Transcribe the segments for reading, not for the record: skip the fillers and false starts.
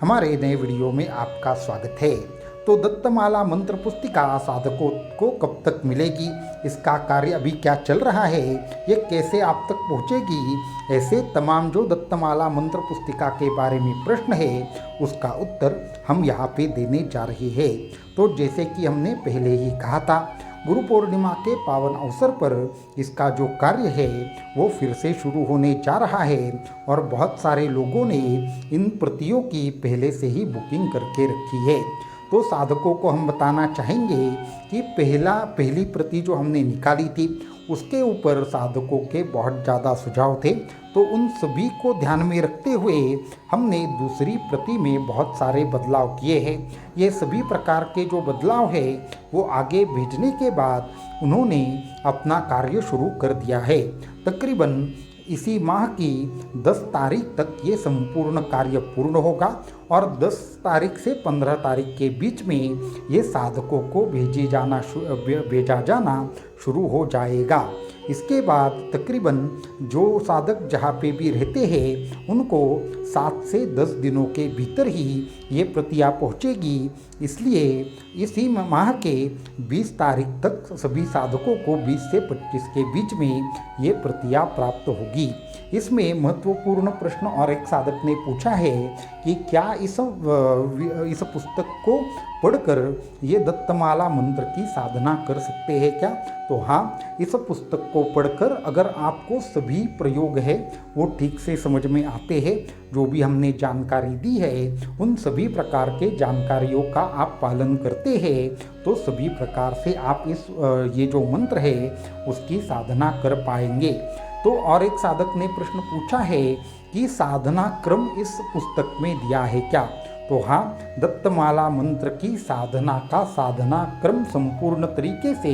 हमारे नए वीडियो में आपका स्वागत है। तो दत्तमाला मंत्र पुस्तिका साधकों को कब तक मिलेगी, इसका कार्य अभी क्या चल रहा है, ये कैसे आप तक पहुंचेगी, ऐसे तमाम जो दत्तमाला मंत्र पुस्तिका के बारे में प्रश्न है उसका उत्तर हम यहाँ पे देने जा रहे हैं। तो जैसे कि हमने पहले ही कहा था, गुरु पूर्णिमा के पावन अवसर पर इसका जो कार्य है वो फिर से शुरू होने जा रहा है और बहुत सारे लोगों ने इन प्रतियों की पहले से ही बुकिंग करके रखी है। तो साधकों को हम बताना चाहेंगे कि पहली प्रति जो हमने निकाली थी उसके ऊपर साधकों के बहुत ज़्यादा सुझाव थे, तो उन सभी को ध्यान में रखते हुए हमने दूसरी प्रति में बहुत सारे बदलाव किए हैं। ये सभी प्रकार के जो बदलाव है वो आगे भेजने के बाद उन्होंने अपना कार्य शुरू कर दिया है। तकरीबन इसी माह की 10 तारीख तक ये संपूर्ण कार्य पूर्ण होगा और 10 तारीख से 15 तारीख के बीच में ये साधकों को भेजा जाना शुरू हो जाएगा। इसके बाद तकरीबन जो साधक जहाँ पे भी रहते हैं उनको 7 से 10 दिनों के भीतर ही ये प्रतियाँ पहुँचेगी। इसलिए इसी माह के 20 तारीख तक सभी साधकों को 20 से 25 के बीच में ये प्रतियाँ प्राप्त होगी। इसमें महत्वपूर्ण प्रश्न और एक साधक ने पूछा है कि क्या इस पुस्तक को पढ़कर ये दत्तमाला मंत्र की साधना कर सकते हैं क्या? तो हाँ, इस पुस्तक को पढ़कर अगर आपको सभी प्रयोग है वो ठीक से समझ में आते हैं, जो भी हमने जानकारी दी है उन सभी प्रकार के जानकारियों का आप पालन करते हैं, तो सभी प्रकार से आप ये जो मंत्र है उसकी साधना कर पाएंगे। तो और एक साधक ने प्रश्न पूछा है कि साधना क्रम इस पुस्तक में दिया है क्या? तो हाँ, दत्तमाला मंत्र की साधना का साधना क्रम संपूर्ण तरीके से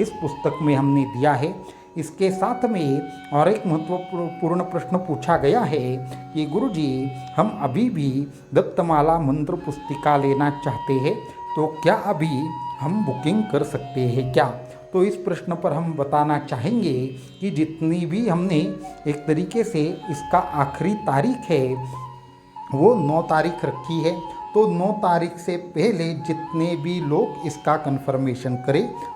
इस पुस्तक में हमने दिया है। इसके साथ में और एक महत्वपूर्ण प्रश्न पूछा गया है कि गुरुजी, हम अभी भी दत्तमाला मंत्र पुस्तिका लेना चाहते हैं, तो क्या अभी हम बुकिंग कर सकते हैं क्या? तो इस प्रश्न पर हम बताना चाहेंगे कि जितनी भी हमने एक तरीके से इसका आखिरी तारीख है वो 9 तारीख रखी है, तो 9 तारीख से पहले जितने भी लोग इसका कंफर्मेशन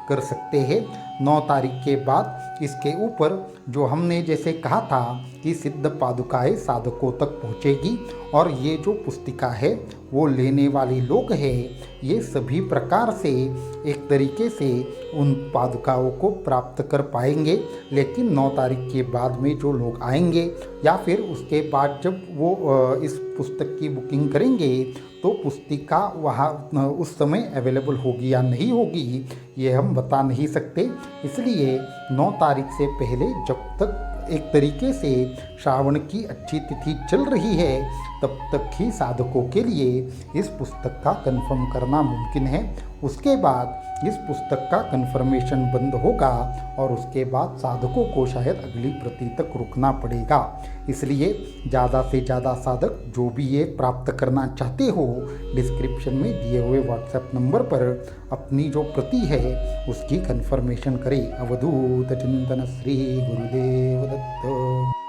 कर सकते हैं। 9 तारीख के बाद इसके ऊपर जो हमने जैसे कहा था कि सिद्ध पादुकाएं साधकों तक पहुँचेगी और ये जो पुस्तिका है वो लेने वाले लोग हैं ये सभी प्रकार से एक तरीके से उन पादुकाओं को प्राप्त कर पाएंगे। लेकिन 9 तारीख के बाद में जो लोग आएंगे या फिर उसके बाद जब वो इस पुस्तक की बुकिंग करेंगे तो पुस्तिका वहाँ उस समय अवेलेबल होगी या नहीं होगी ये हम बता नहीं सकते। इसलिए 9 तारीख से पहले जब तक एक तरीके से श्रावण की अच्छी तिथि चल रही है तब तक ही साधकों के लिए इस पुस्तक का कंफर्म करना मुमकिन है। उसके बाद इस पुस्तक का कंफर्मेशन बंद होगा और उसके बाद साधकों को शायद अगली प्रति तक रुकना पड़ेगा। इसलिए ज़्यादा से ज़्यादा साधक जो भी ये प्राप्त करना चाहते हो डिस्क्रिप्शन में दिए हुए व्हाट्सएप नंबर पर अपनी जो प्रति है उसकी कंफर्मेशन करें। अवधूत चिंतन श्री गुरुदेव दत्त।